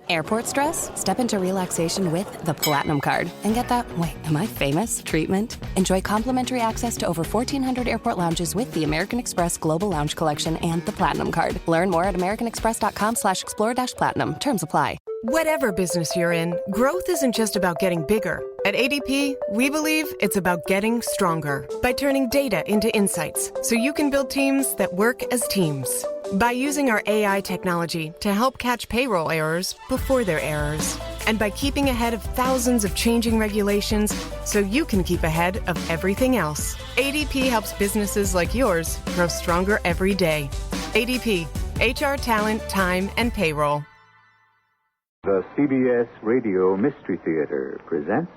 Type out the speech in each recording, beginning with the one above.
Airport stress? Step into relaxation with the Platinum Card and get that, wait, am I famous? Treatment. Enjoy complimentary access to over 1,400 airport lounges with the American Express Global Lounge Collection and the Platinum Card. Learn more at americanexpress.com/explore-platinum. Terms apply. Whatever business you're in, growth isn't just about getting bigger. At ADP, we believe it's about getting stronger by turning data into insights so you can build teams that work as teams. By using our AI technology to help catch payroll errors before they're errors. And by keeping ahead of thousands of changing regulations so you can keep ahead of everything else. ADP helps businesses like yours grow stronger every day. ADP, HR, talent, time, and payroll. The CBS Radio Mystery Theater presents...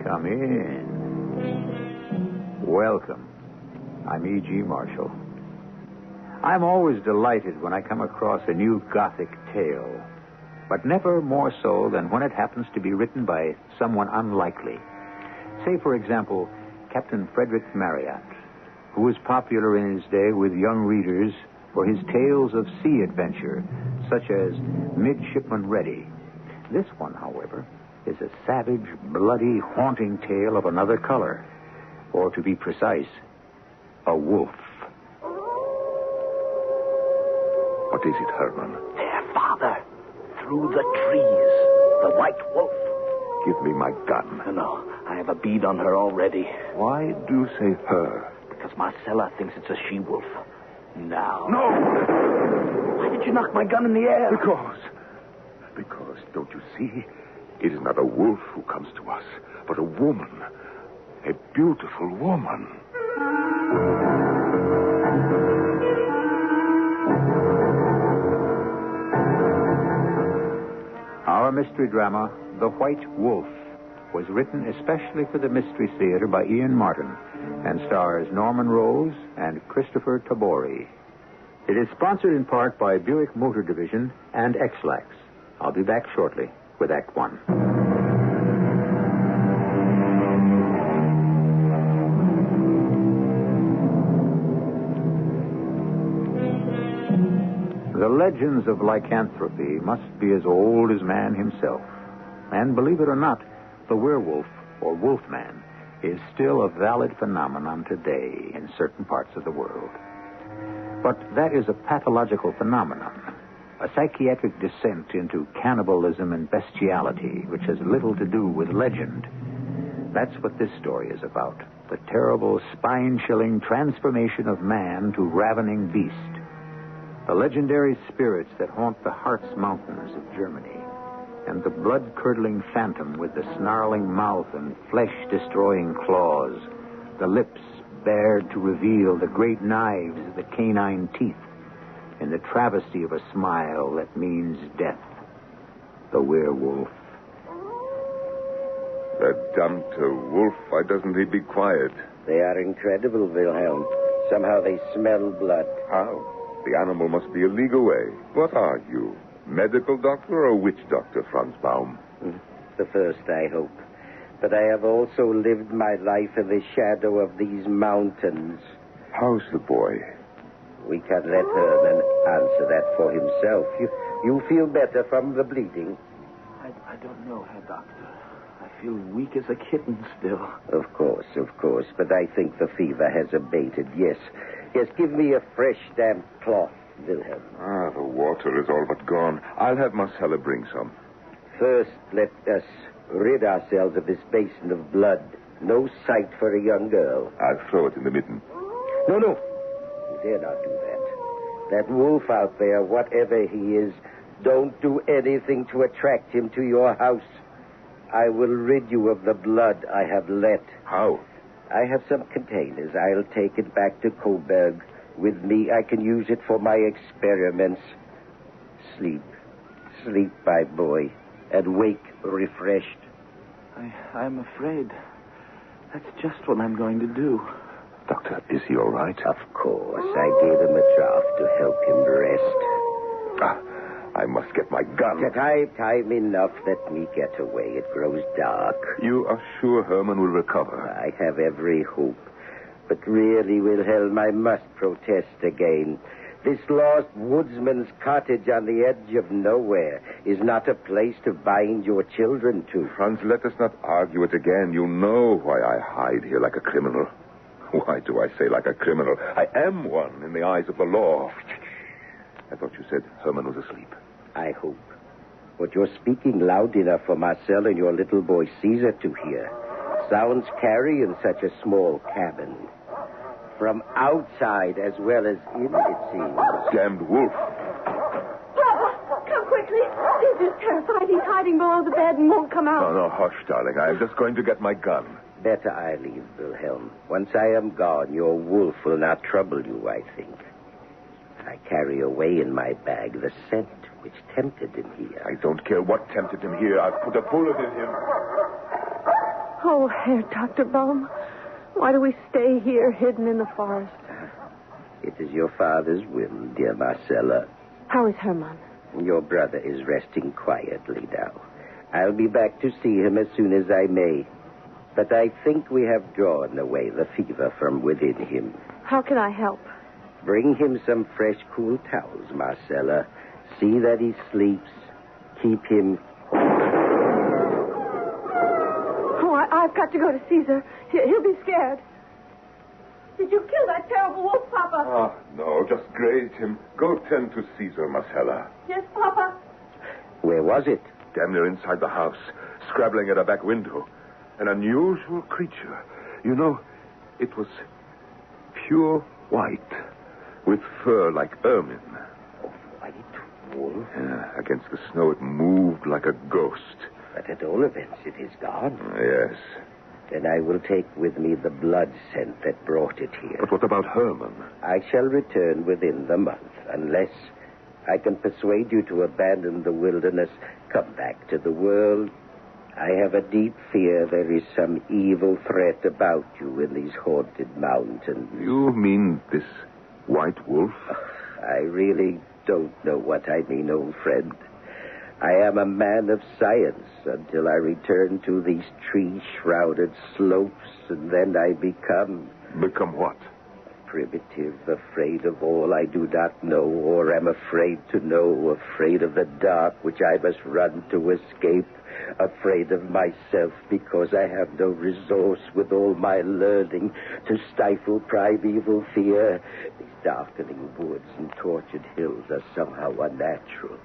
Come in. Welcome. I'm E.G. Marshall. I'm always delighted when I come across a new Gothic tale, but never more so than when it happens to be written by someone unlikely. Say, for example, Captain Frederick Marryat, who was popular in his day with young readers for his tales of sea adventure, such as Midshipman Ready. This one, however, is a savage, bloody, haunting tale of another color, or to be precise, a wolf. What is it, Herman? There, Father. Through the trees. The white wolf. Give me my gun. No, I have a bead on her already. Why do you say her? Because Marcella thinks it's a she-wolf. Now. No! Why did you knock my gun in the air? Because, don't you see? It is not a wolf who comes to us, but a woman. A beautiful woman. Our mystery drama, The White Wolf, was written especially for the Mystery Theater by Ian Martin and stars Norman Rose and Christopher Tabori. It is sponsored in part by Buick Motor Division and X-Lax. I'll be back shortly with Act One. The legends of lycanthropy must be as old as man himself. And believe it or not, the werewolf, or wolfman, is still a valid phenomenon today in certain parts of the world. But that is a pathological phenomenon, a psychiatric descent into cannibalism and bestiality, which has little to do with legend. That's what this story is about, the terrible, spine-chilling transformation of man to ravening beast. The legendary spirits that haunt the Harz Mountains of Germany, and the blood-curdling phantom with the snarling mouth and flesh-destroying claws, the lips bared to reveal the great knives of the canine teeth, in the travesty of a smile that means death. The werewolf. That damned wolf, why doesn't he be quiet? They are incredible, Wilhelm. Somehow they smell blood. How? The animal must be a league away. What are you? Medical doctor or witch doctor, Franz Baum? The first, I hope. But I have also lived my life in the shadow of these mountains. How's the boy? We can let Herman answer that for himself. You feel better from the bleeding? I don't know, Herr Doctor. I feel weak as a kitten still. Of course. But I think the fever has abated, yes. Yes, give me a fresh, damp cloth, Wilhelm. The water is all but gone. I'll have Marcella bring some. First, let us rid ourselves of this basin of blood. No sight for a young girl. I'll throw it in the midden. No. You dare not do that. That wolf out there, whatever he is, don't do anything to attract him to your house. I will rid you of the blood I have let. How? I have some containers. I'll take it back to Coburg. With me, I can use it for my experiments. Sleep, my boy, and wake refreshed. I'm afraid that's just what I'm going to do. Doctor, is he all right? Of course. I gave him a draught to help him rest. I must get my gun. Time enough. Let me get away. It grows dark. You are sure Herman will recover? I have every hope. But really, Wilhelm, I must protest again. This lost woodsman's cottage on the edge of nowhere is not a place to bind your children to. Franz, let us not argue it again. You know why I hide here like a criminal. Why do I say like a criminal? I am one in the eyes of the law. I thought you said Herman was asleep. I hope. But you're speaking loud enough for Marcel and your little boy Caesar to hear. Sounds carry in such a small cabin. From outside as well as in, it seems. Damned wolf. Papa, come quickly. Caesar's terrified. He's hiding below the bed and won't come out. No, hush, darling. I am just going to get my gun. Better I leave, Wilhelm. Once I am gone, your wolf will not trouble you, I think. I carry away in my bag the scent which tempted him here. I don't care what tempted him here. I'll put a bullet in him. Oh, Herr Dr. Baum, why do we stay here hidden in the forest? It is your father's whim, dear Marcella. How is Herman? Your brother is resting quietly now. I'll be back to see him as soon as I may. But I think we have drawn away the fever from within him. How can I help? Bring him some fresh, cool towels, Marcella. See that he sleeps. Keep him... Oh, I've got to go to Caesar. He'll be scared. Did you kill that terrible wolf, Papa? Ah, no, just grazed him. Go tend to Caesar, Marcella. Yes, Papa. Where was it? Damn near inside the house, scrabbling at a back window. An unusual creature. You know, it was pure white, with fur like ermine. A white wolf? Yeah, against the snow, it moved like a ghost. But at all events, it is gone. Yes. Then I will take with me the blood scent that brought it here. But what about Herman? I shall return within the month, unless I can persuade you to abandon the wilderness, come back to the world. I have a deep fear there is some evil threat about you in these haunted mountains. You mean this white wolf? I really don't know what I mean, old friend. I am a man of science until I return to these tree-shrouded slopes, and then I become... Become what? Primitive, afraid of all I do not know or am afraid to know, afraid of the dark which I must run to escape, afraid of myself because I have no resource with all my learning to stifle primeval fear. These darkening woods and tortured hills are somehow unnatural,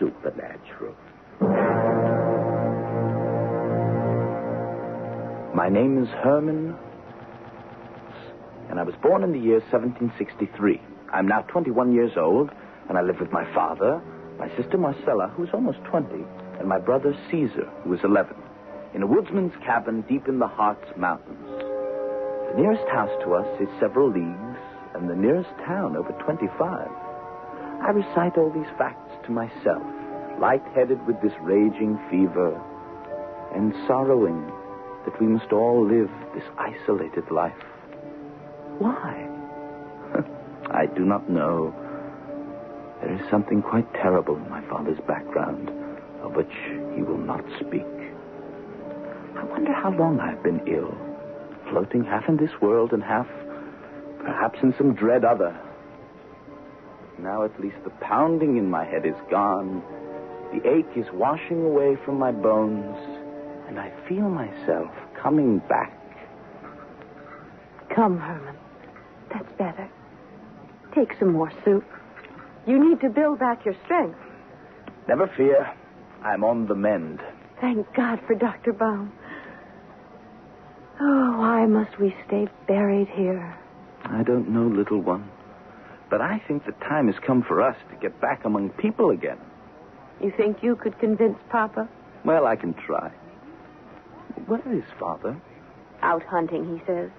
supernatural. My name is Herman, and I was born in the year 1763. I'm now 21 years old, and I live with my father, my sister Marcella, who's almost 20, and my brother Caesar, who is 11, in a woodsman's cabin deep in the Hartz Mountains. The nearest house to us is several leagues, and the nearest town over 25. I recite all these facts to myself, light-headed with this raging fever, and sorrowing that we must all live this isolated life. Why? I do not know. There is something quite terrible in my father's background, of which he will not speak. I wonder how long I've been ill, floating half in this world and half, perhaps, in some dread other. Now at least the pounding in my head is gone, the ache is washing away from my bones, and I feel myself coming back. Come, Herman. That's better. Take some more soup. You need to build back your strength. Never fear. I'm on the mend. Thank God for Dr. Baum. Oh, why must we stay buried here? I don't know, little one. But I think the time has come for us to get back among people again. You think you could convince Papa? Well, I can try. Where is Father? Out hunting, he says.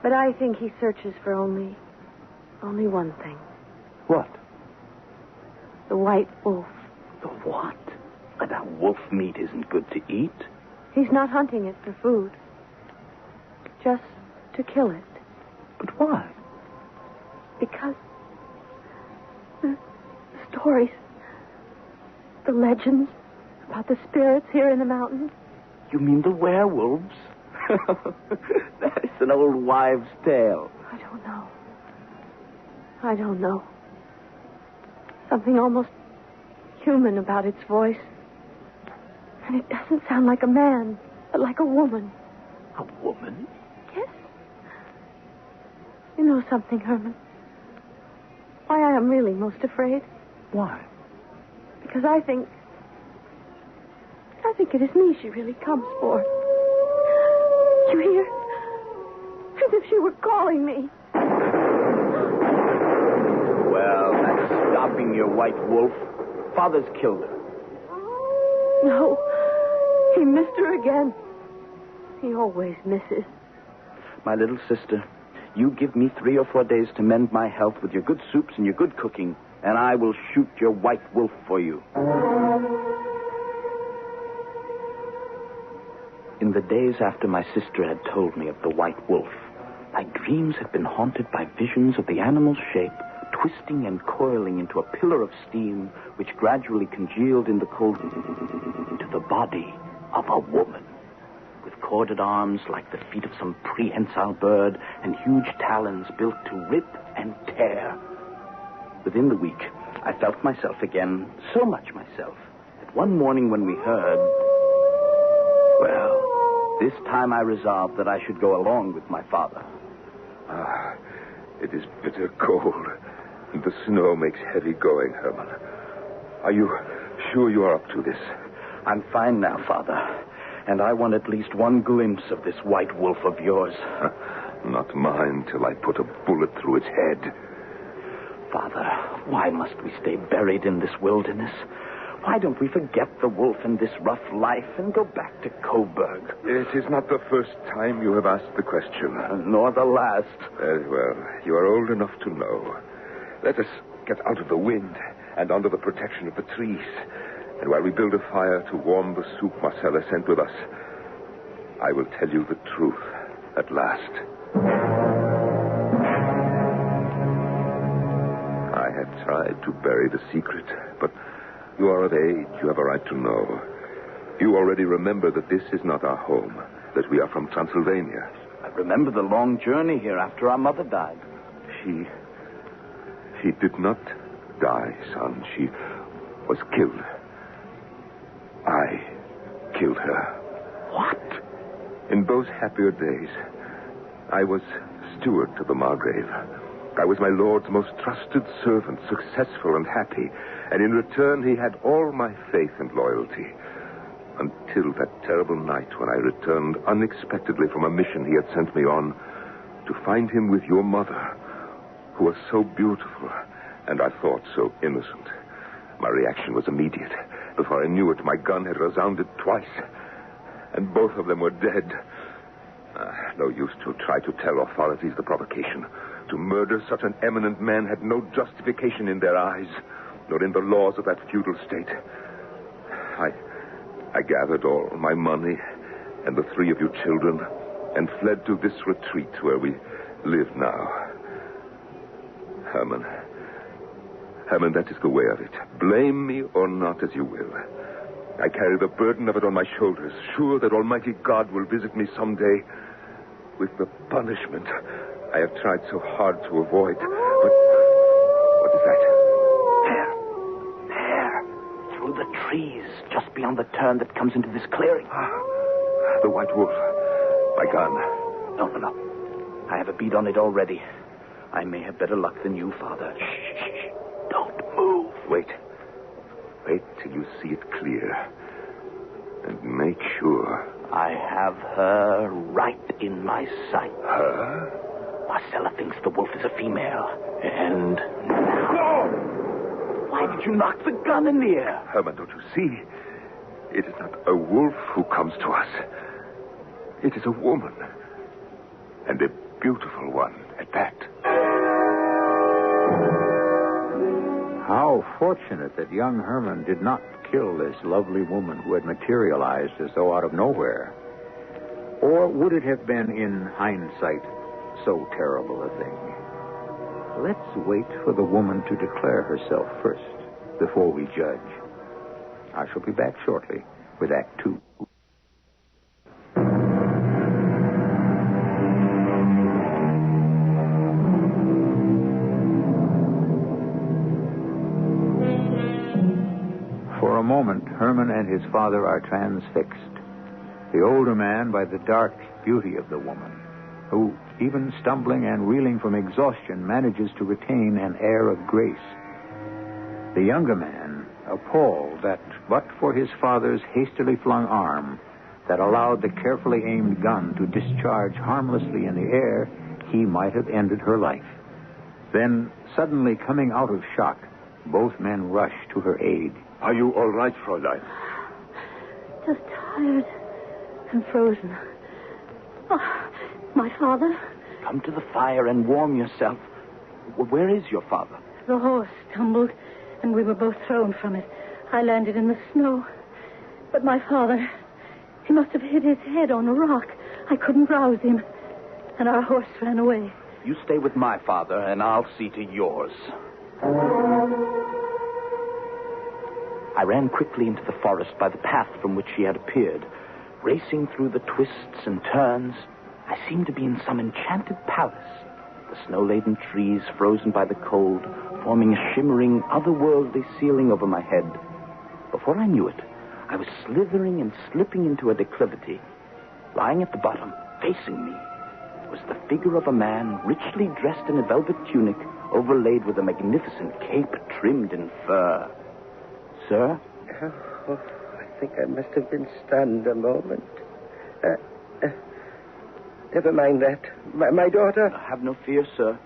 But I think he searches for only one thing. What? The white wolf. The what? That wolf meat isn't good to eat. He's not hunting it for food. Just to kill it. But why? Because the stories. The legends about the spirits here in the mountains. You mean the werewolves? That is an old wives' tale. I don't know. Something almost human about its voice. And it doesn't sound like a man, but like a woman. A woman? Yes. You know something, Herman? Why I am really most afraid? Why? Because I think it is me she really comes for. You hear? As if she were calling me. Well, that's stopping your white wolf. Father's killed her. No. He missed her again. He always misses. My little sister, you give me 3 or 4 days to mend my health with your good soups and your good cooking, and I will shoot your white wolf for you. In the days after my sister had told me of the white wolf, my dreams had been haunted by visions of the animal's shape, twisting and coiling into a pillar of steam, which gradually congealed in the cold into the body of a woman, with corded arms like the feet of some prehensile bird and huge talons built to rip and tear. Within the week, I felt myself again, so much myself, that one morning when we heard... Well, this time I resolved that I should go along with my father. It is bitter cold, and the snow makes heavy going, Herman. Are you sure you are up to this? I'm fine now, Father, and I want at least one glimpse of this white wolf of yours. Not mine till I put a bullet through its head. Father, why must we stay buried in this wilderness? Why don't we forget the wolf and this rough life and go back to Coburg? It is not the first time you have asked the question. Nor the last. Very well. You are old enough to know. Let us get out of the wind and under the protection of the trees. And while we build a fire to warm the soup Marcella sent with us, I will tell you the truth at last. I have tried to bury the secret, but you are of age. You have a right to know. You already remember that this is not our home, that we are from Transylvania. I remember the long journey here after our mother died. She did not die, son. She was killed. I killed her. What? In those happier days, I was steward to the Margrave. I was my lord's most trusted servant, successful and happy. And in return, he had all my faith and loyalty. Until that terrible night when I returned unexpectedly from a mission he had sent me on to find him with your mother, who was so beautiful and I thought so innocent. My reaction was immediate. Before I knew it, my gun had resounded twice, and both of them were dead. No use to try to tell authorities the provocation. To murder such an eminent man had no justification in their eyes, nor in the laws of that feudal state. I gathered all my money and the 3 of you children and fled to this retreat where we live now. Herman, that is the way of it. Blame me or not as you will. I carry the burden of it on my shoulders, sure that Almighty God will visit me someday with the punishment I have tried so hard to avoid. But what is that? There. Through the trees, just beyond the turn that comes into this clearing. The white wolf. My gun. No. I have a bead on it already. I may have better luck than you, Father. Shh. Don't move. Wait till you see it clear. And make sure. I have her right in my sight. Her? Marcella thinks the wolf is a female. And now... Why did you knock the gun in the air? Herman, don't you see? It is not a wolf who comes to us. It is a woman. And a beautiful one at that. How fortunate that young Herman did not kill this lovely woman who had materialized as though out of nowhere. Or would it have been, in hindsight, so terrible a thing? Let's wait for the woman to declare herself first. before we judge. I shall be back shortly with Act Two. For a moment, Herman and his father are transfixed. The older man by the dark beauty of the woman, who, even stumbling and reeling from exhaustion, manages to retain an air of grace. The younger man, appalled that, but for his father's hastily flung arm that allowed the carefully aimed gun to discharge harmlessly in the air, he might have ended her life. Then, suddenly coming out of shock, both men rush to her aid. Are you all right, Fräulein? Just tired and frozen. Oh, my father? Come to the fire and warm yourself. Where is your father? The horse tumbled, and we were both thrown from it. I landed in the snow. But my father, he must have hit his head on a rock. I couldn't rouse him, and our horse ran away. You stay with my father, and I'll see to yours. I ran quickly into the forest by the path from which she had appeared. Racing through the twists and turns, I seemed to be in some enchanted palace. The snow-laden trees, frozen by the cold, forming a shimmering, otherworldly ceiling over my head. Before I knew it, I was slithering and slipping into a declivity. Lying at the bottom, facing me, was the figure of a man richly dressed in a velvet tunic overlaid with a magnificent cape trimmed in fur. Sir? Oh, I think I must have been stunned a moment. Never mind that. My daughter? Have no fear, sir.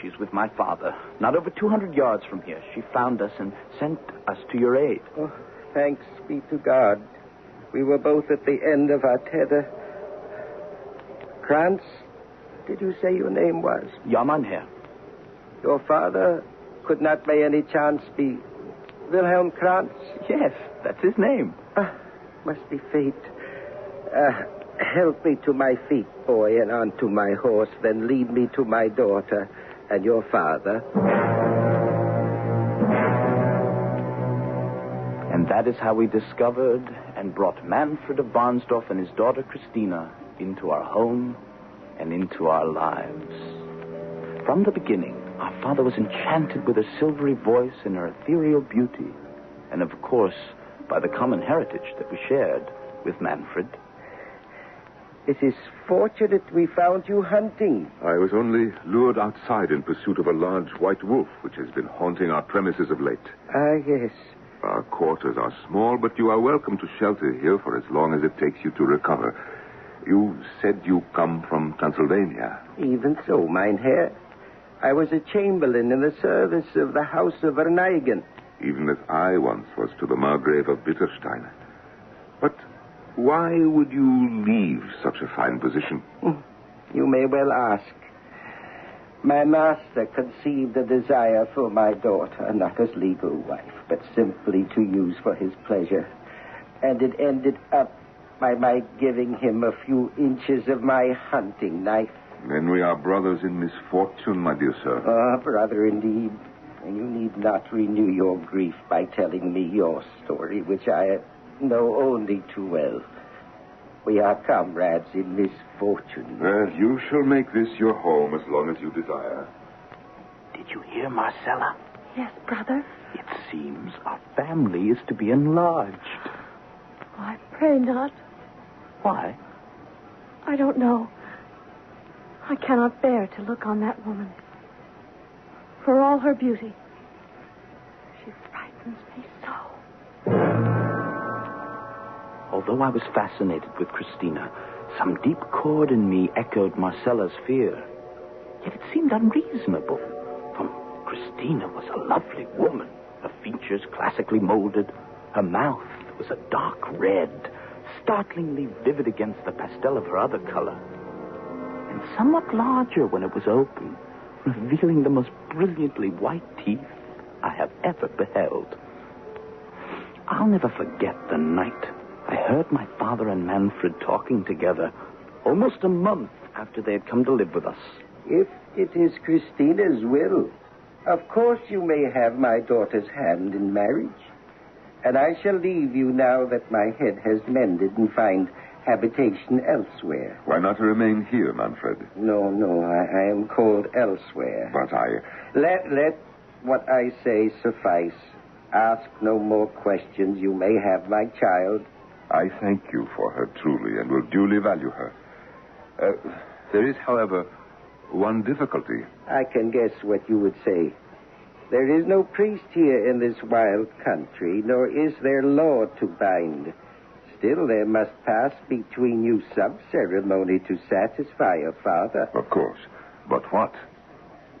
She's with my father. Not over 200 yards from here. She found us and sent us to your aid. Oh, thanks be to God. We were both at the end of our tether. Krantz, did you say your name was? Ja, mein Herr. Your father could not by any chance be Wilhelm Krantz? Yes, that's his name. Must be fate. Help me to my feet, boy, and onto my horse, then lead me to my daughter and your father. And that is how we discovered and brought Manfred of Barnsdorf and his daughter Christina into our home and into our lives. From the beginning, our father was enchanted with her silvery voice and her ethereal beauty, and of course, by the common heritage that we shared with Manfred. It is fortunate we found you hunting. I was only lured outside in pursuit of a large white wolf, which has been haunting our premises of late. Ah, yes. Our quarters are small, but you are welcome to shelter here for as long as it takes you to recover. You said you come from Transylvania. Even so, mein Herr. I was a chamberlain in the service of the House of Verneigen. Even as I once was to the Margrave of Bitterstein. But why would you leave such a fine position? You may well ask. My master conceived a desire for my daughter, not as legal wife, but simply to use for his pleasure. And it ended up by my giving him a few inches of my hunting knife. Then we are brothers in misfortune, my dear sir. Ah, brother, indeed. And you need not renew your grief by telling me your story, which I know only too well. We are comrades in misfortune. Well, you shall make this your home as long as you desire. Did you hear, Marcella? Yes, brother. It seems our family is to be enlarged. Oh, I pray not. Why? I don't know. I cannot bear to look on that woman. For all her beauty, she frightens me so. Although I was fascinated with Christina, some deep chord in me echoed Marcella's fear. Yet it seemed unreasonable, for Christina was a lovely woman, her features classically molded, her mouth was a dark red, startlingly vivid against the pastel of her other color, and somewhat larger when it was open, revealing the most brilliantly white teeth I have ever beheld. I'll never forget the night I heard my father and Manfred talking together, almost a month after they had come to live with us. If it is Christina's will, Of course you may have my daughter's hand in marriage. And I shall leave you now that my head has mended and find habitation elsewhere. Why not remain here, Manfred? No, I am called elsewhere. But I... Let what I say suffice. Ask no more questions. You may have my child. I thank you for her truly and will duly value her. There is, however, one difficulty. I can guess what you would say. There is no priest here in this wild country, nor is there law to bind. Still, there must pass between you some ceremony to satisfy your father. Of course. But what?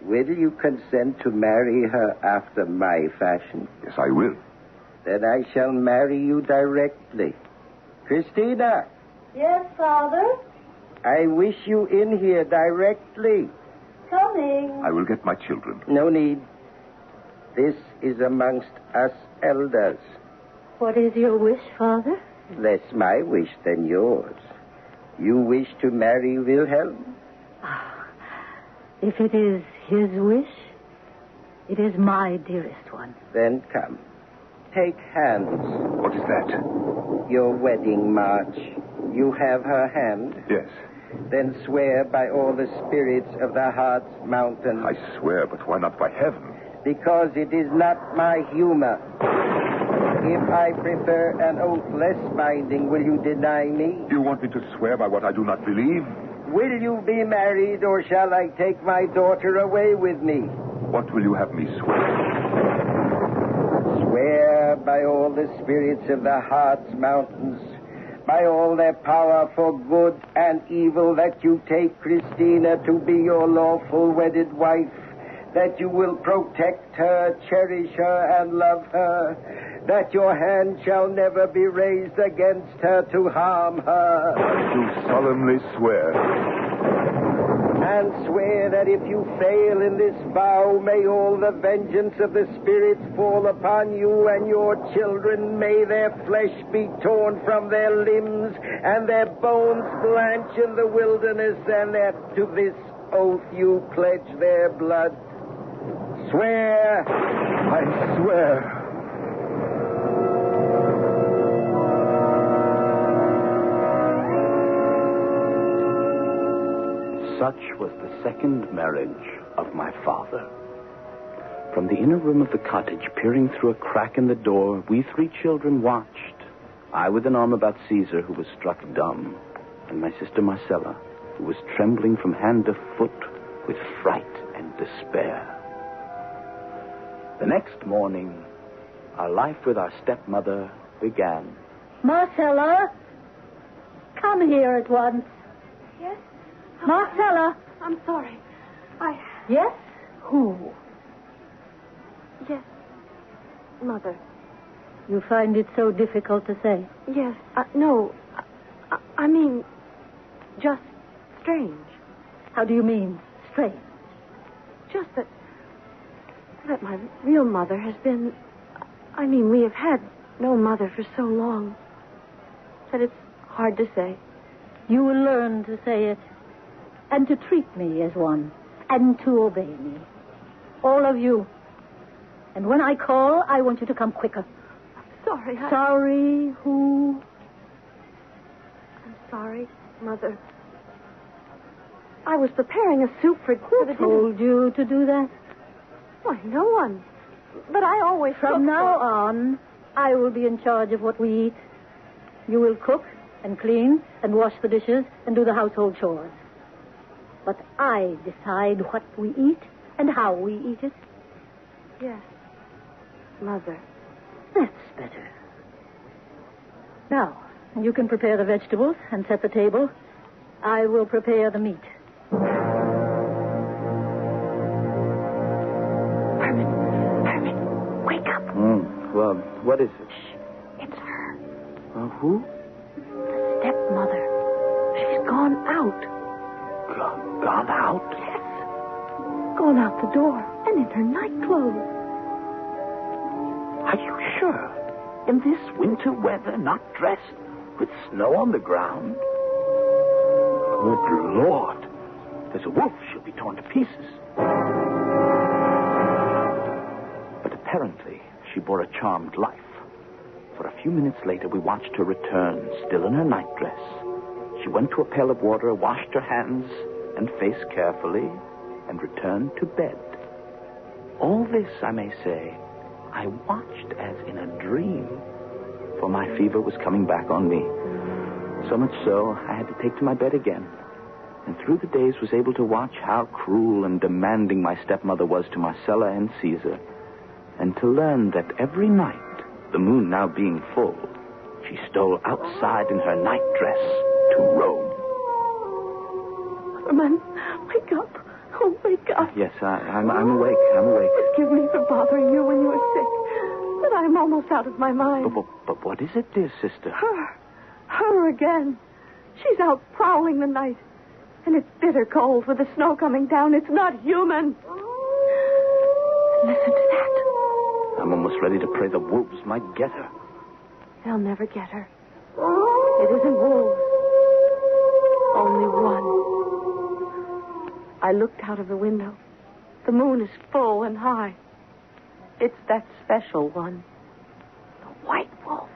Will you consent to marry her after my fashion? Yes, I will. Then I shall marry you directly. Christina! Yes, Father? I wish you in here directly. Coming. I will get my children. No need. This is amongst us elders. What is your wish, Father? Less my wish than yours. You wish to marry Wilhelm? If it is his wish, it is my dearest one. Then come. Take hands. What is that? Your wedding march. You have her hand? Yes. Then swear by all the spirits of the Hartz Mountain. I swear, but why not by heaven? Because it is not my humor. If I prefer an oath less binding, will you deny me? Do you want me to swear by what I do not believe? Will you be married, or shall I take my daughter away with me? What will you have me swear? Swear by all the spirits of the Hartz Mountains, by all their power for good and evil, that you take Christina to be your lawful wedded wife, that you will protect her, cherish her, and love her, that your hand shall never be raised against her to harm her. I do solemnly swear. And swear that if you fail in this vow, may all the vengeance of the spirits fall upon you and your children. May their flesh be torn from their limbs and their bones blanch in the wilderness, and that to this oath you pledge their blood. Swear. I swear. Such was the second marriage of my father. From the inner room of the cottage, peering through a crack in the door, we three children watched. I with an arm about Caesar, who was struck dumb, and my sister Marcella, who was trembling from hand to foot with fright and despair. The next morning, our life with our stepmother began. Marcella, come here at once. Yes? Marcella. I'm sorry. Yes? Who? Yes. Mother. You find it so difficult to say? Yes. No. I mean, just strange. How do you mean, strange? Just that my real mother has been... I mean, we have had no mother for so long that it's hard to say. You will learn to say it, and to treat me as one, and to obey me. All of you. And when I call, I want you to come quicker. I'm sorry. Sorry, who? I'm sorry, Mother. I was preparing a soup for the dinner. Who told you to do that? Why, no one. But I always From now on, I will be in charge of what we eat. You will cook and clean and wash the dishes and do the household chores. But I decide what we eat and how we eat it. Yes, Mother. That's better. Now, you can prepare the vegetables and set the table. I will prepare the meat. Herman, wake up. Well, what is it? Shh, it's her. Who? The stepmother. She's gone out. Gone out? Yes. Gone out the door and in her nightclothes. Are you sure? In this winter weather, not dressed, with snow on the ground? Good Lord. If there's a wolf, she'll be torn to pieces. Apparently, she bore a charmed life. For a few minutes later, we watched her return, still in her nightdress. She went to a pail of water, washed her hands and face carefully, and returned to bed. All this, I may say, I watched as in a dream, for my fever was coming back on me. So much so, I had to take to my bed again. And through the days was able to watch how cruel and demanding my stepmother was to Marcella and Caesar, and to learn that every night, the moon now being full, she stole outside in her nightdress to roam. Herman, wake up. Oh, wake up. Yes, I'm awake. I'm awake. Forgive me for bothering you when you were sick, but I'm almost out of my mind. But what is it, dear sister? Her again. She's out prowling the night. And it's bitter cold with the snow coming down. It's not human. Listen to that. I'm almost ready to pray the wolves might get her. They'll never get her. It isn't wolves. Only one. I looked out of the window. The moon is full and high. It's that special one. The white wolf.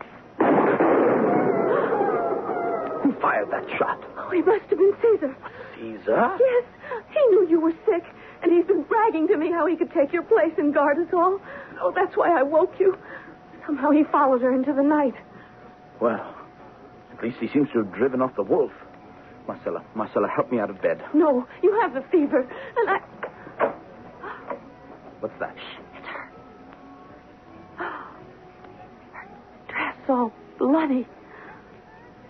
Who fired that shot? Oh, he must have been Caesar. Caesar? Yes. He knew you were sick, and he's been bragging to me how he could take your place and guard us all. Oh, that's why I woke you. Somehow he followed her into the night. Well, at least he seems to have driven off the wolf. Marcella, help me out of bed. No, you have the fever, and I... What's that? It's her. Her dress all bloody.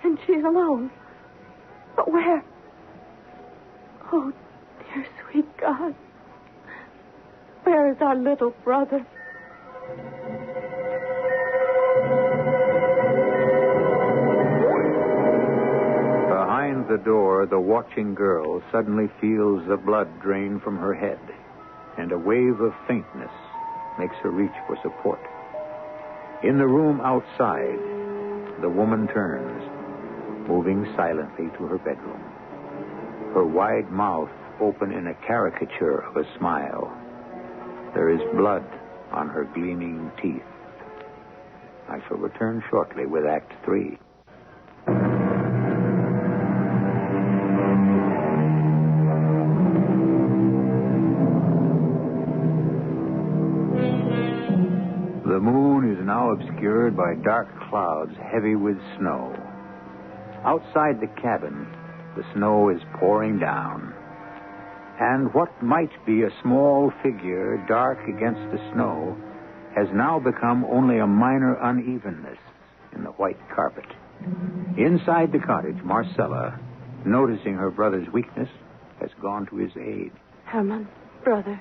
And she's alone. But where? Oh, dear sweet God. Where is our little brother? Behind the door, the watching girl suddenly feels the blood drain from her head, and a wave of faintness makes her reach for support. In the room outside, the woman turns, moving silently to her bedroom, her wide mouth open in a caricature of a smile. There is blood on her gleaming teeth. I shall return shortly with Act 3. The moon is now obscured by dark clouds heavy with snow. Outside the cabin, the snow is pouring down. And what might be a small figure dark against the snow has now become only a minor unevenness in the white carpet. Inside the cottage, Marcella, noticing her brother's weakness, has gone to his aid. Herman, brother,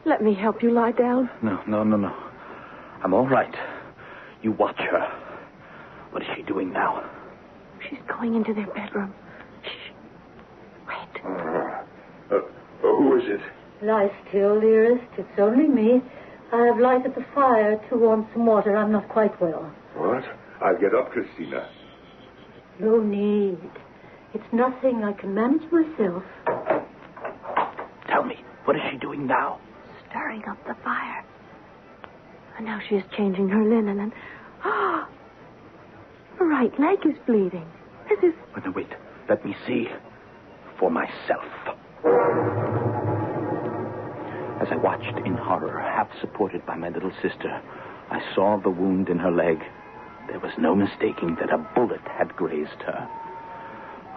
let me help you lie down. No. I'm all right. You watch her. What is she doing now? She's going into their bedroom. Shh. Wait. Who is it? Lie still, dearest. It's only me. I have lighted the fire to warm some water. I'm not quite well. What? I'll get up, Christina. No need. It's nothing. I can manage myself. Tell me, what is she doing now? Stirring up the fire. And now she is changing her linen and... her right leg is bleeding. As if... Wait. Let me see. For myself. As I watched in horror, half supported by my little sister, I saw the wound in her leg. There was no mistaking that a bullet had grazed her.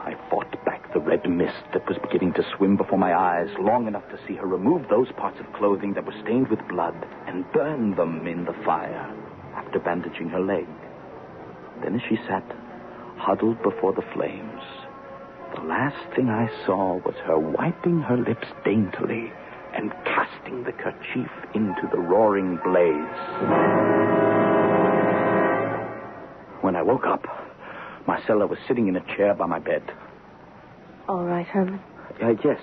I fought back the red mist that was beginning to swim before my eyes long enough to see her remove those parts of clothing that were stained with blood and burn them in the fire after bandaging her leg. Then as she sat, huddled before the flames, the last thing I saw was her wiping her lips daintily and casting the kerchief into the roaring blaze. When I woke up, Marcella was sitting in a chair by my bed. All right, Herman? Yes.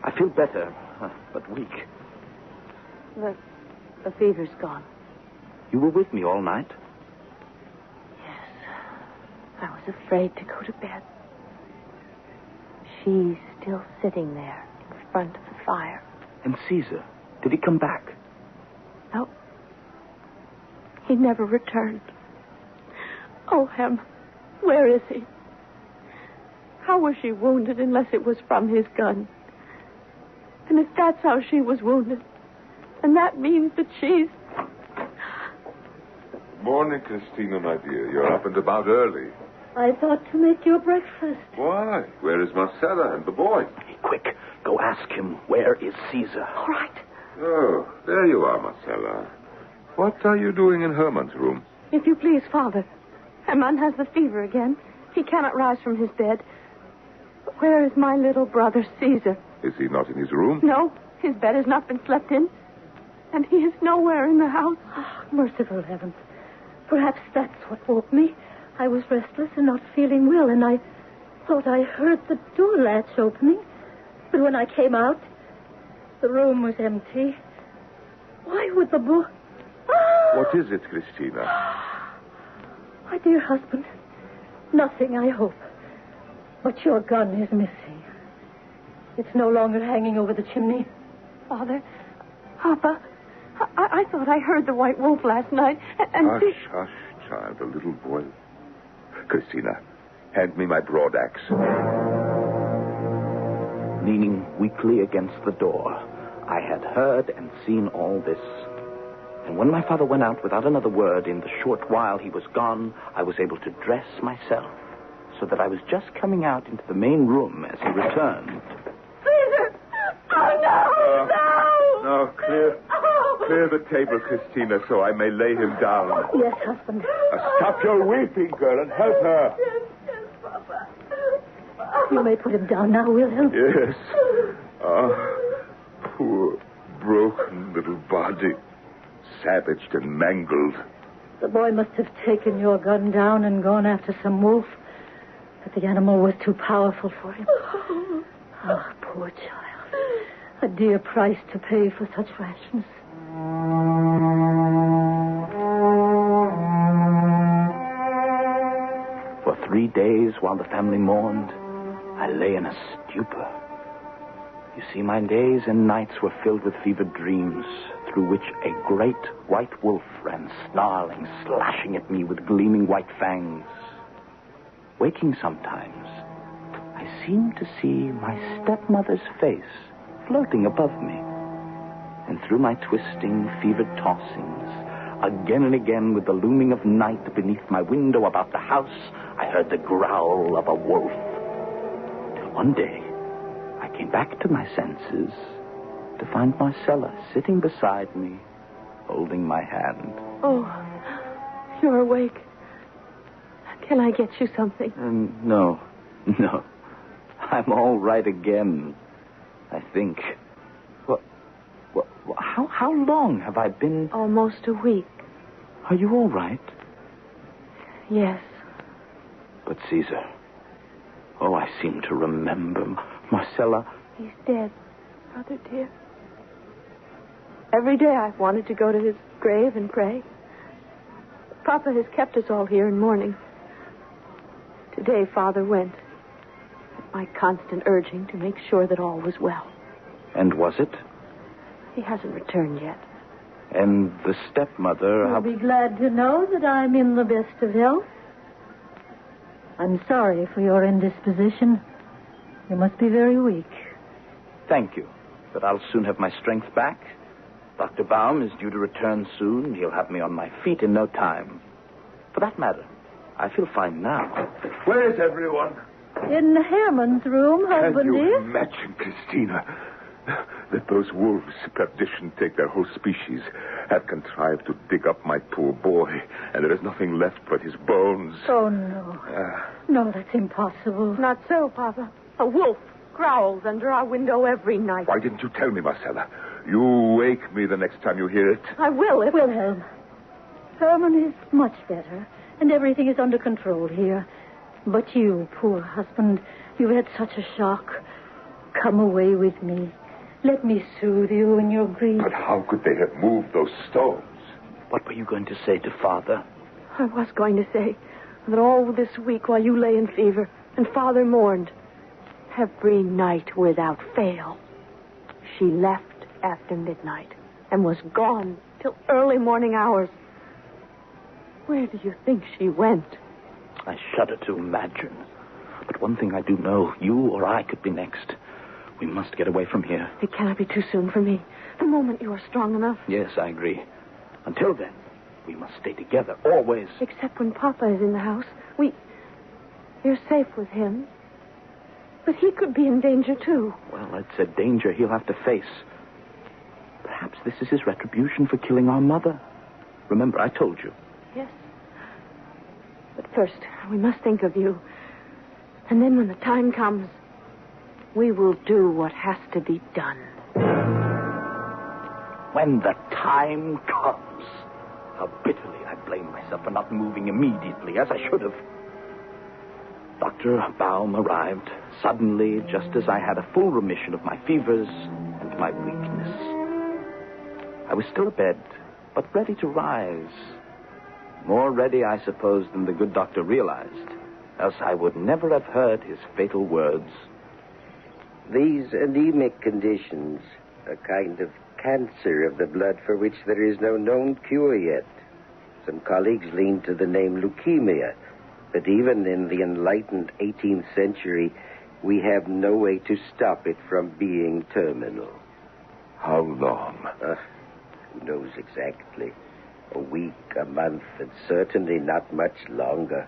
I feel better, but weak. The fever's gone. You were with me all night? Yes. I was afraid to go to bed. She's still sitting there in front of the fire. And Caesar, did he come back? No. He never returned. Oh, Hem, where is he? How was she wounded unless it was from his gun? And if that's how she was wounded, then that means that she's... Morning, Christina, my dear. You're up and about early. I thought to make your breakfast. Why? Where is Marcella and the boy? Hey, quick, go ask him, where is Caesar? All right. Oh, there you are, Marcella. What are you doing in Herman's room? If you please, Father. Herman has the fever again. He cannot rise from his bed. Where is my little brother, Caesar? Is he not in his room? No, his bed has not been slept in. And he is nowhere in the house. Oh, merciful heavens. Perhaps that's what woke me. I was restless and not feeling well, and I thought I heard the door latch opening. But when I came out, the room was empty. Why would the boy... What is it, Christina? My dear husband, nothing, I hope. But your gun is missing. It's no longer hanging over the chimney. Father, Papa, I thought I heard the white wolf last night. And Hush, child, the little boy. Christina, hand me my broad axe. Leaning weakly against the door, I had heard and seen all this. And when my father went out without another word, in the short while he was gone, I was able to dress myself, so that I was just coming out into the main room as he returned. Caesar! Oh, no! No, clear the table, Christina, so I may lay him down. Yes, husband. Stop your weeping, girl, and help her. Yes, Papa. You may put him down now, Wilhelm. Yes. Poor, broken little body. Savaged and mangled. The boy must have taken your gun down and gone after some wolf. But the animal was too powerful for him. Oh, poor child. A dear price to pay for such rashness. For 3 days, while the family mourned, I lay in a stupor. You see, my days and nights were filled with fevered dreams, through which a great white wolf ran snarling, slashing at me with gleaming white fangs. Waking sometimes, I seemed to see my stepmother's face floating above me. And through my twisting, fevered tossings, again and again, with the looming of night beneath my window about the house, I heard the growl of a wolf. Till one day, I came back to my senses to find Marcella sitting beside me, holding my hand. Oh, you're awake. Can I get you something? No. I'm all right again, I think. How long have I been... Almost a week. Are you all right? Yes. But Caesar... Oh, I seem to remember. Marcella... He's dead, Mother dear. Every day I've wanted to go to his grave and pray. Papa has kept us all here in mourning. Today, Father went, at my constant urging, to make sure that all was well. And was it? He hasn't returned yet. And the stepmother... You'll be glad to know that I'm in the best of health. I'm sorry for your indisposition. You must be very weak. Thank you, but I'll soon have my strength back. Dr. Baum is due to return soon. He'll have me on my feet in no time. For that matter, I feel fine now. Where is everyone? In Herman's room, husband, Can you dear. imagine, Christina, that those wolves, perdition take their whole species, have contrived to dig up my poor boy, and there is nothing left but his bones? Oh, no. No, that's impossible. Not so, Papa. A wolf growls under our window every night. Why didn't you tell me, Marcella? You wake me the next time you hear it. I will. Wilhelm, Herman is much better, and everything is under control here. But you, poor husband, you've had such a shock. Come away with me. Let me soothe you in your grief. But how could they have moved those stones? What were you going to say to Father? I was going to say that all this week while you lay in fever and Father mourned, every night without fail, she left after midnight and was gone till early morning hours. Where do you think she went? I shudder to imagine. But one thing I do know, you or I could be next. We must get away from here. It cannot be too soon for me. The moment you are strong enough. Yes, I agree. Until then, we must stay together, always. Except when Papa is in the house. You're safe with him. But he could be in danger, too. Well, it's a danger he'll have to face. Perhaps this is his retribution for killing our mother. Remember, I told you. Yes. But first, we must think of you. And then when the time comes, we will do what has to be done. When the time comes. How bitterly I blame myself for not moving immediately, as I should have. Dr. Baum arrived suddenly, just as I had a full remission of my fevers and my weakness. I was still abed, but ready to rise. More ready, I suppose, than the good doctor realized, else I would never have heard his fatal words. These anemic conditions, a kind of cancer of the blood for which there is no known cure yet. Some colleagues lean to the name leukemia, but even in the enlightened 18th century, we have no way to stop it from being terminal. How long? Who knows exactly? A week, a month, and certainly not much longer.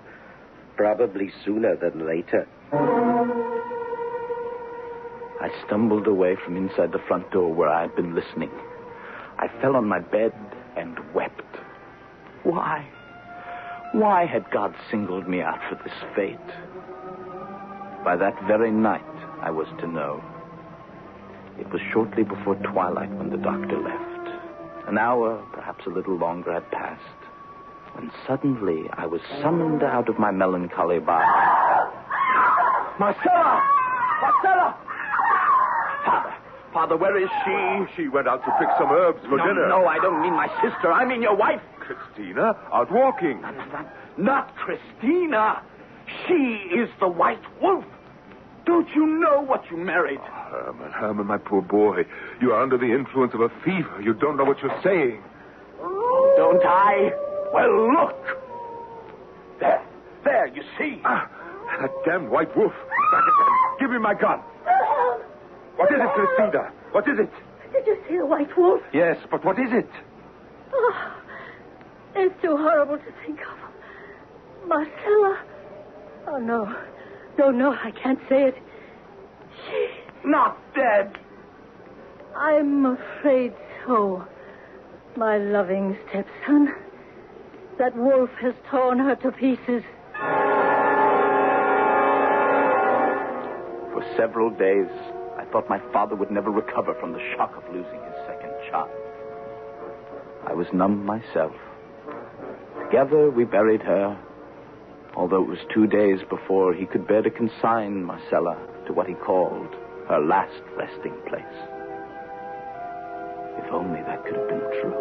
Probably sooner than later. I stumbled away from inside the front door where I had been listening. I fell on my bed and wept. Why? Why had God singled me out for this fate? By that very night, I was to know. It was shortly before twilight when the doctor left. An hour, perhaps a little longer, had passed, when suddenly I was summoned out of my melancholy by... Marcella! Marcella! Father, where is she? She went out to pick some herbs for dinner. No, I don't mean my sister. I mean your wife. Christina, out walking. Not Christina. She is the White Wolf. Don't you know what you married? Oh, Herman, my poor boy. You are under the influence of a fever. You don't know what you're saying. Oh, don't I? Well, look. There, you see. That damned White Wolf. Back again. Give me my gun. What is it, Christina? What is it? Did you see the White Wolf? Yes, but what is it? Oh, it's too horrible to think of. Marcella. Oh, no. No, I can't say it. She... Not dead. I'm afraid so. My loving stepson. That wolf has torn her to pieces. For several days, I thought my father would never recover from the shock of losing his second child. I was numb myself. Together, we buried her, although it was 2 days before he could bear to consign Marcella to what he called her last resting place. If only that could have been true.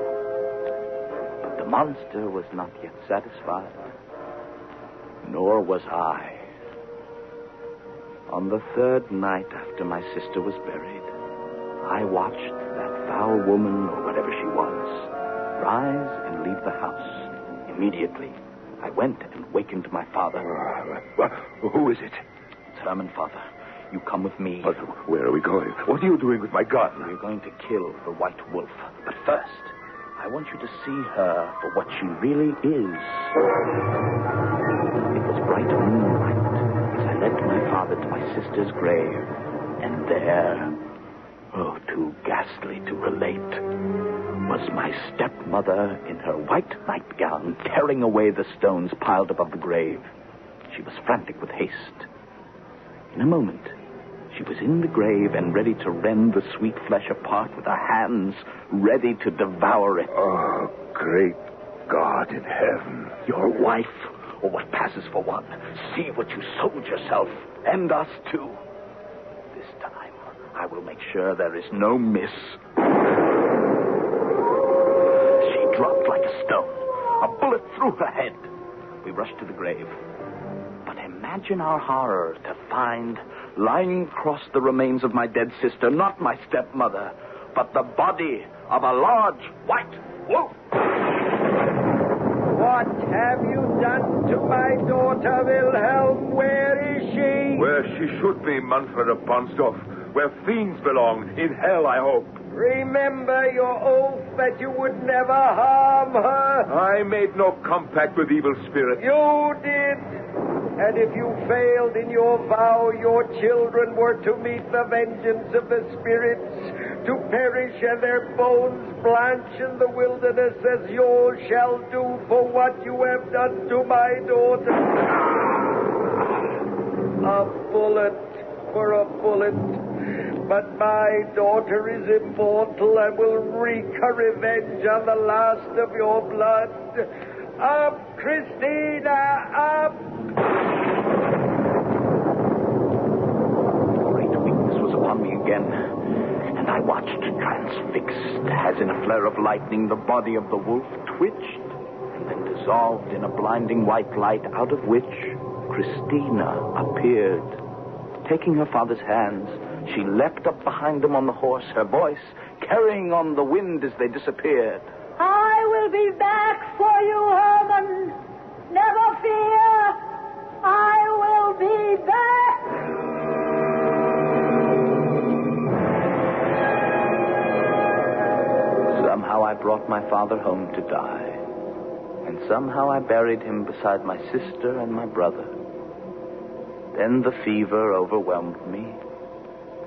But the monster was not yet satisfied, nor was I. On the third night after my sister was buried, I watched that foul woman, or whatever she was, rise and leave the house. Immediately, I went and wakened my father. Who is it? It's Herman, Father. You come with me. But where are we going? What are you doing with my gun? We're going to kill the White Wolf. But first, I want you to see her for what she really is. It was bright moonlight as I led my father to my sister's grave. And there, too ghastly to relate, was my stepmother in her white nightgown tearing away the stones piled above the grave. She was frantic with haste. In a moment, she was in the grave and ready to rend the sweet flesh apart with her hands, ready to devour it. Oh, great God in heaven. Your wife, or what passes for one. See what you sold yourself, and us too. This time, I will make sure there is no miss. She dropped like a stone, a bullet through her head. We rushed to the grave. But imagine our horror to find, lying across the remains of my dead sister, not my stepmother, but the body of a large white wolf. What have you done to my daughter, Wilhelm? Where is she? Where she should be, Manfred of Bonsdorf. Where fiends belong. In hell, I hope. Remember your oath that you would never harm her. I made no compact with evil spirits. You did. And if you failed in your vow, your children were to meet the vengeance of the spirits, to perish and their bones blanch in the wilderness as yours shall do for what you have done to my daughter. A bullet for a bullet. But my daughter is immortal and will wreak her revenge on the last of your blood. Up, Christina, up! Great weakness was upon me again, and I watched transfixed as in a flare of lightning the body of the wolf twitched and then dissolved in a blinding white light out of which Christina appeared. Taking her father's hands, she leapt up behind him on the horse, her voice carrying on the wind as they disappeared. I will be back for you, Herman. Never fear. I will be back. Somehow I brought my father home to die, and somehow I buried him beside my sister and my brother. Then the fever overwhelmed me.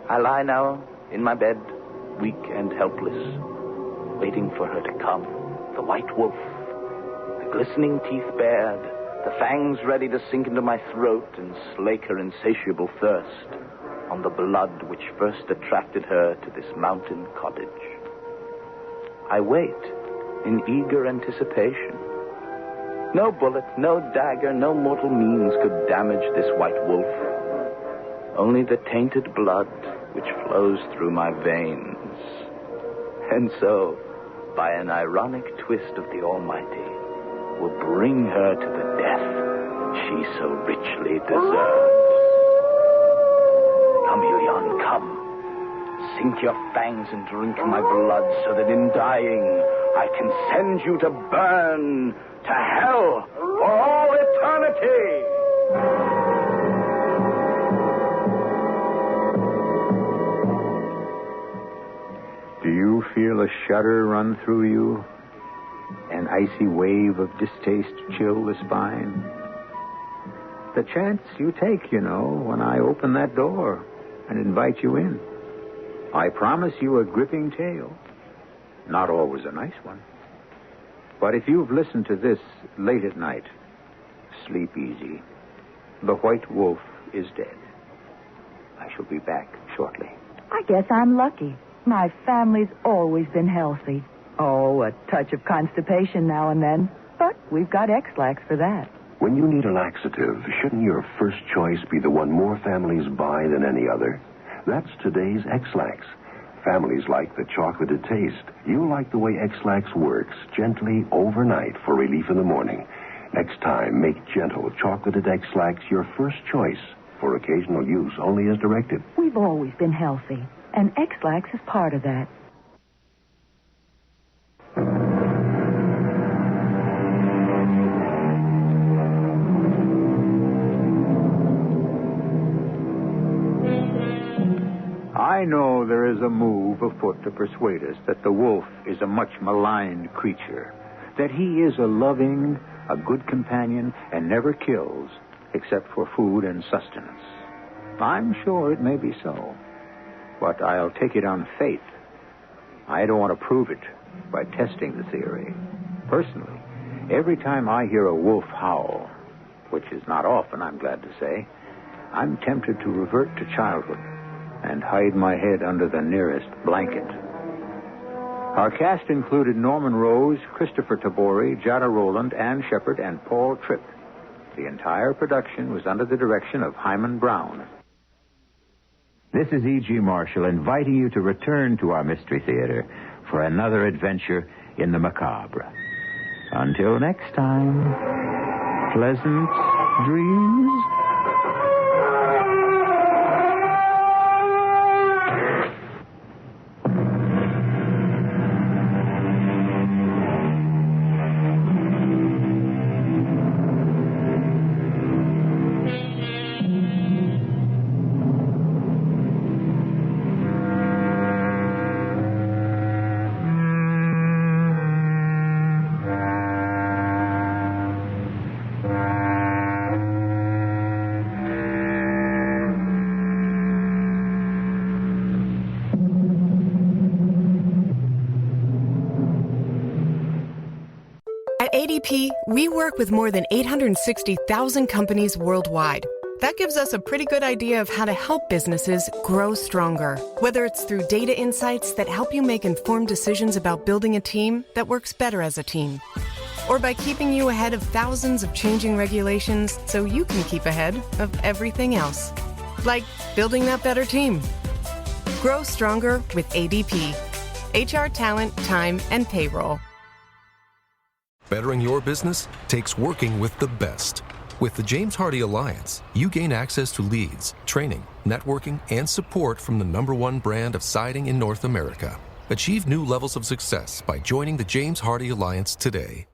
I lie now in my bed, weak and helpless, waiting for her to come, the white wolf, the glistening teeth bared, the fangs ready to sink into my throat and slake her insatiable thirst on the blood which first attracted her to this mountain cottage. I wait in eager anticipation. No bullet, no dagger, no mortal means could damage this white wolf. Only the tainted blood which flows through my veins. And so, by an ironic twist of the Almighty, will bring her to the death she so richly deserves. Come, Ilion, come. Sink your fangs and drink my blood so that in dying I can send you to burn to hell for all eternity. Do you feel a shudder run through you? An icy wave of distaste chill the spine? The chance you take, when I open that door and invite you in. I promise you a gripping tale. Not always a nice one. But if you've listened to this late at night, sleep easy. The white wolf is dead. I shall be back shortly. I guess I'm lucky. My family's always been healthy. Oh, a touch of constipation now and then. But we've got X-Lax for that. When you need a laxative, shouldn't your first choice be the one more families buy than any other? That's today's X-Lax. Families like the chocolated taste. You like the way X-Lax works, gently overnight for relief in the morning. Next time, make gentle chocolated X-Lax your first choice for occasional use only as directed. We've always been healthy, and X-Lax is part of that. I know there is a move afoot to persuade us that the wolf is a much maligned creature, that he is a loving, a good companion, and never kills except for food and sustenance. I'm sure it may be so, but I'll take it on faith. I don't want to prove it by testing the theory. Personally, every time I hear a wolf howl, which is not often, I'm glad to say, I'm tempted to revert to childhood and hide my head under the nearest blanket. Our cast included Norman Rose, Christopher Tabori, Jada Rowland, Ann Shepard, and Paul Tripp. The entire production was under the direction of Hyman Brown. This is E.G. Marshall inviting you to return to our Mystery Theater for another adventure in the macabre. Until next time, pleasant dreams. ADP, we work with more than 860,000 companies worldwide. That gives us a pretty good idea of how to help businesses grow stronger, whether it's through data insights that help you make informed decisions about building a team that works better as a team, or by keeping you ahead of thousands of changing regulations so you can keep ahead of everything else. Like building that better team. Grow stronger with ADP. HR, talent, time, and payroll. Bettering your business takes working with the best. With the James Hardie Alliance, you gain access to leads, training, networking, and support from the #1 brand of siding in North America. Achieve new levels of success by joining the James Hardie Alliance today.